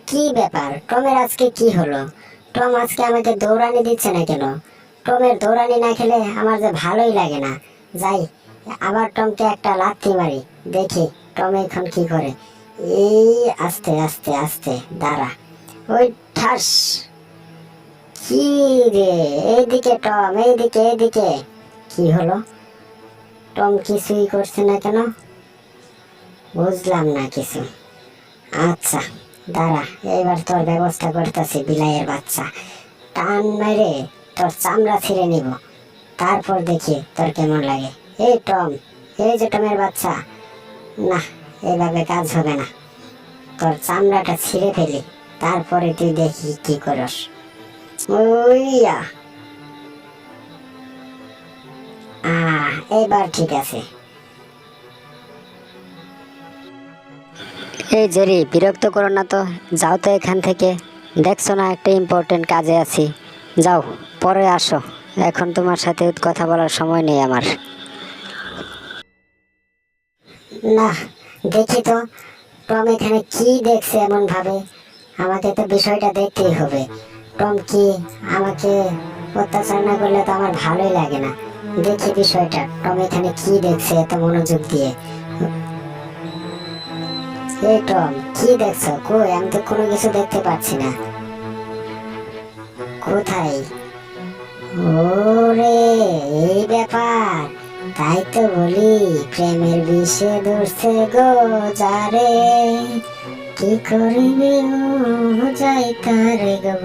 কি ব্যাপার, টমের আজকে কি হলো? টম আজকে আমাকে দৌড়ানি দিচ্ছে না কেন? টমের দৌড়ানি না খেলে আমার যে ভালোই লাগে না। যাই, আবার টমকে একটা লাথি মারি, দেখি টম এখন কি করে। এই আস্তে আস্তে আস্তে, দাঁড়া। ওই ঠাস। কি রে, এইদিকে টম, এইদিকে এইদিকে। কি হলো? টম কিছুই করছে না কেন? বুঝলাম না কিছু। আচ্ছা, দাঁড়া, এবার তোর ব্যবস্থা করতেছি বিলাইয়ের বাচ্চা। টান মেরে তোর চামড়া ছিঁড়ে নিব, তারপর দেখি তোর কেমন লাগে। এই টম, এই যে টমের বাচ্চা, না, এভাবে কাজ হবে না। তোর চামড়াটা ছিঁড়ে ফেলি, তারপরে তুই দেখি কি করস। ওইয়া, এবার ঠিক আছে। এই জেরি, বিরক্ত করো না তো, যাও তো এখান থেকে। দেখছো না একটা ইম্পর্টেন্ট কাজে আছি। যাও, পরে আসো। এখন তোমার সাথে কথা বলার সময় নেই আমার। না, দেখি তো টম এখানে কি দেখছে এমন ভাবে। আমাকে তো বিষয়টা দেখতেই হবে। টম কি আমাকে অত্যাচার না করলে তো আমার ভালোই লাগে না। দেখি বিষয়টা, টম এখানে কি দেখছে এত মনোযোগ দিয়ে। এই টম, কি দেখছো? কই, আমি তো কোনো কিছু দেখতে পাচ্ছি না। কোথায়? ওরে, এই ব্যাপার! তাই তো বলি, প্রেমের বিষে ধরছে গো যারে, কি করিবে ও যাই তারে গো।